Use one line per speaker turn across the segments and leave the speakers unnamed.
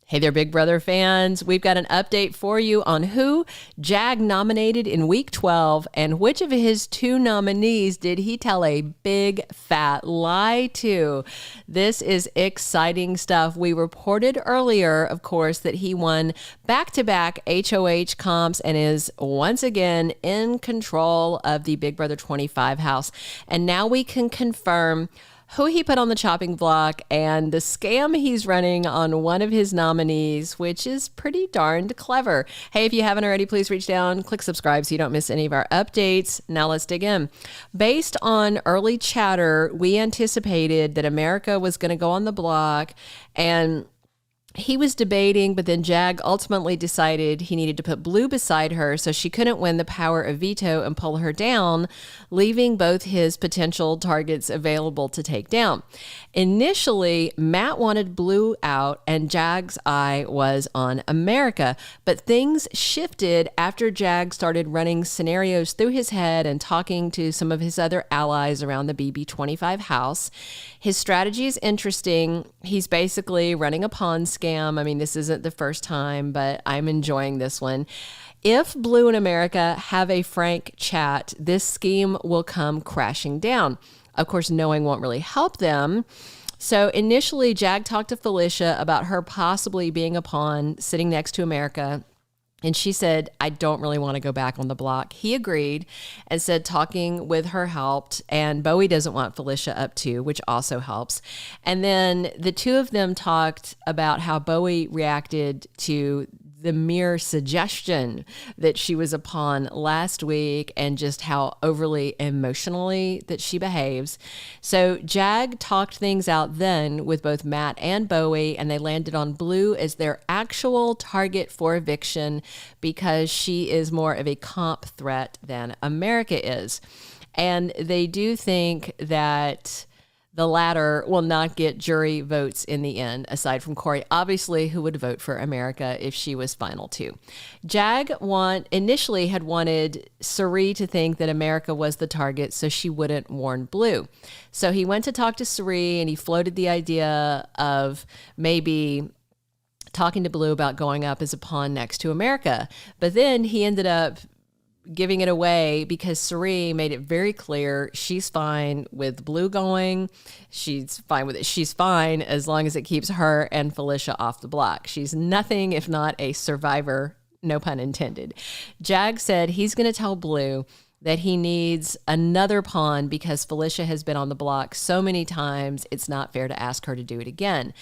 Hey there, Big Brother fans. We've got an update for you on who Jag nominated in week 12 and which of his two nominees did he tell a big fat lie to. This is exciting stuff. We reported earlier, of course, that he won back-to-back HOH comps and is once again in control of the Big Brother 25 house. And now we can confirm who he put on the chopping block and the scam he's running on one of his nominees, which is pretty darned clever. Hey, if you haven't already, please reach down, click subscribe so you don't miss any of our updates. Now let's dig in. Based on early chatter, we anticipated that America was going to go on the block, and he was debating, but then Jag ultimately decided he needed to put Blue beside her so she couldn't win the power of veto and pull her down, leaving both his potential targets available to take down. Initially, Matt wanted Blue out and Jag's eye was on America, but things shifted after Jag started running scenarios through his head and talking to some of his other allies around the BB25 house. His strategy is interesting. He's basically running a pawn scam. I mean, this isn't the first time, but I'm enjoying this one. If Blue and America have a frank chat, this scheme will come crashing down. Of course, knowing won't really help them. So initially, Jag talked to Felicia about her possibly being a pawn sitting next to America. And she said, I don't really want to go back on the block. He agreed and said talking with her helped. And Bowie doesn't want Felicia up too, which also helps. And then the two of them talked about how Bowie reacted to the mere suggestion that she was a pawn last week and just how overly emotionally that she behaves. So Jag talked things out then with both Matt and Bowie, and they landed on Blue as their actual target for eviction because she is more of a comp threat than America is. And they do think that the latter will not get jury votes in the end, aside from Corey, obviously, who would vote for America if she was final too. Jag initially had wanted Cirie to think that America was the target so she wouldn't warn Blue. So he went to talk to Cirie and he floated the idea of maybe talking to Blue about going up as a pawn next to America. But then he ended up giving it away because Cirie made it very clear she's fine with Blue going. She's fine with it. She's fine as long as it keeps her and Felicia off the block. She's nothing if not a survivor, no pun intended. Jag said he's going to tell Blue that he needs another pawn because Felicia has been on the block so many times, it's not fair to ask her to do it again.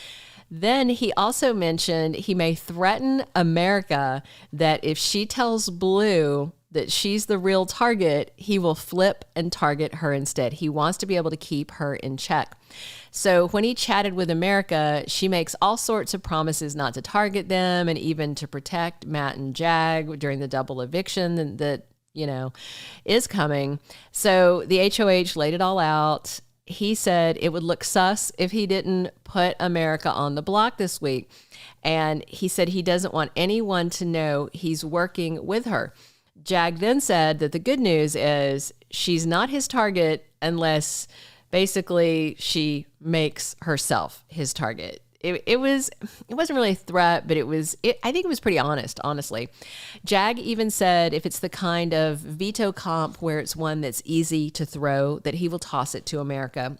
Then he also mentioned he may threaten America that if she tells Blue that she's the real target, he will flip and target her instead. He wants to be able to keep her in check. So when he chatted with America, she makes all sorts of promises not to target them and even to protect Matt and Jag during the double eviction that is coming. So the HOH laid it all out. He said it would look sus if he didn't put America on the block this week. And he said he doesn't want anyone to know he's working with her. Jag then said that the good news is she's not his target unless basically she makes herself his target. It wasn't really a threat, but I think it was pretty honest, honestly. Jag even said if it's the kind of veto comp where it's one that's easy to throw, that he will toss it to America.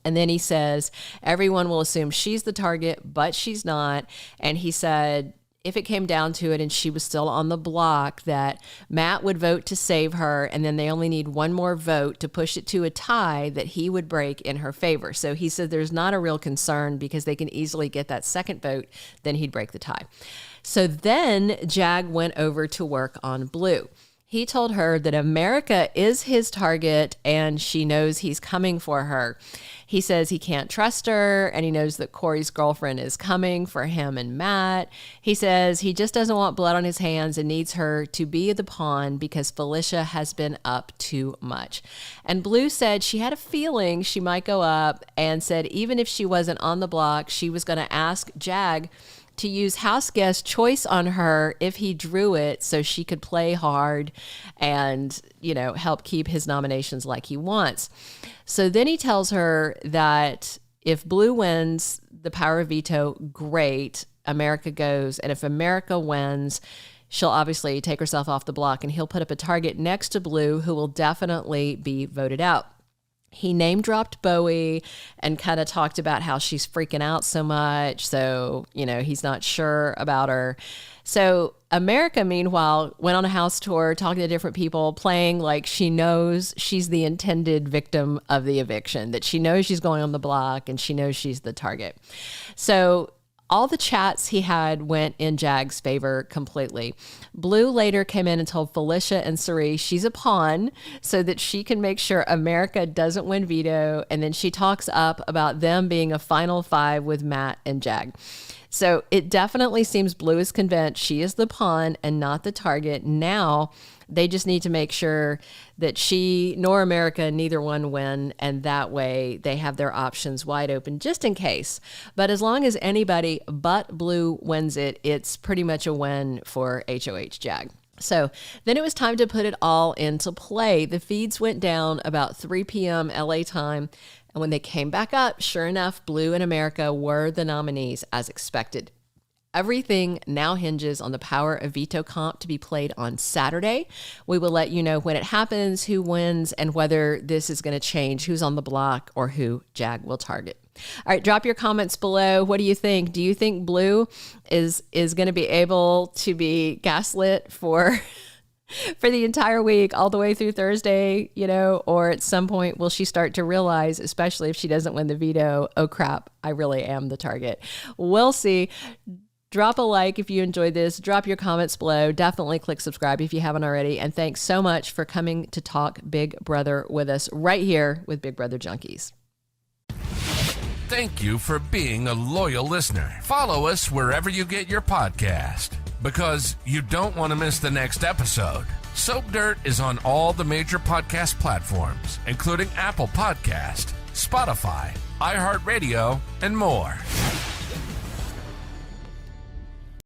And then he says everyone will assume she's the target, but she's not. And he said if it came down to it and she was still on the block, that Matt would vote to save her, and then they only need one more vote to push it to a tie that he would break in her favor. So he said there's not a real concern because they can easily get that second vote, then he'd break the tie. So then Jag went over to work on Blue. He told her that America is his target and she knows he's coming for her. He says he can't trust her and he knows that Corey's girlfriend is coming for him and Matt. He says he just doesn't want blood on his hands and needs her to be the pawn because Felicia has been up too much. And Blue said she had a feeling she might go up and said even if she wasn't on the block, she was going to ask Jag to use house guest choice on her if he drew it so she could play hard and, help keep his nominations like he wants. So then he tells her that if Blue wins the power of veto, great. America goes. And if America wins, she'll obviously take herself off the block, and he'll put up a target next to Blue, who will definitely be voted out. He name dropped Bowie and kind of talked about how she's freaking out so much. So, he's not sure about her. So America, meanwhile, went on a house tour, talking to different people, playing like she knows she's the intended victim of the eviction, that she knows she's going on the block and she knows she's the target. So all the chats he had went in Jag's favor completely. Blue later came in and told Felicia and Cirie she's a pawn so that she can make sure America doesn't win veto. And then she talks up about them being a final five with Matt and Jag. So it definitely seems Blue is convinced she is the pawn and not the target. Now they just need to make sure that she nor America, neither one win. And that way they have their options wide open just in case. But as long as anybody but Blue wins it, it's pretty much a win for HOH Jag. So then it was time to put it all into play. The feeds went down about 3 p.m. LA time. And when they came back up, sure enough, Blue and America were the nominees as expected. Everything now hinges on the power of veto comp to be played on Saturday. We will let you know when it happens, who wins, and whether this is going to change who's on the block or who Jag will target. All right, drop your comments below. What do you think? Do you think Blue is going to be able to be gaslit for the entire week, all the way through Thursday, or at some point will she start to realize, especially if she doesn't win the veto, oh crap, I really am the target? We'll see. Drop a like if you enjoyed this. Drop your comments below. Definitely click subscribe if you haven't already. And thanks so much for coming to talk Big Brother with us right here with Big Brother Junkies.
Thank you for being a loyal listener. Follow us wherever you get your podcast, because you don't want to miss the next episode. Soap Dirt is on all the major podcast platforms, including Apple Podcast, Spotify, iHeartRadio, and more.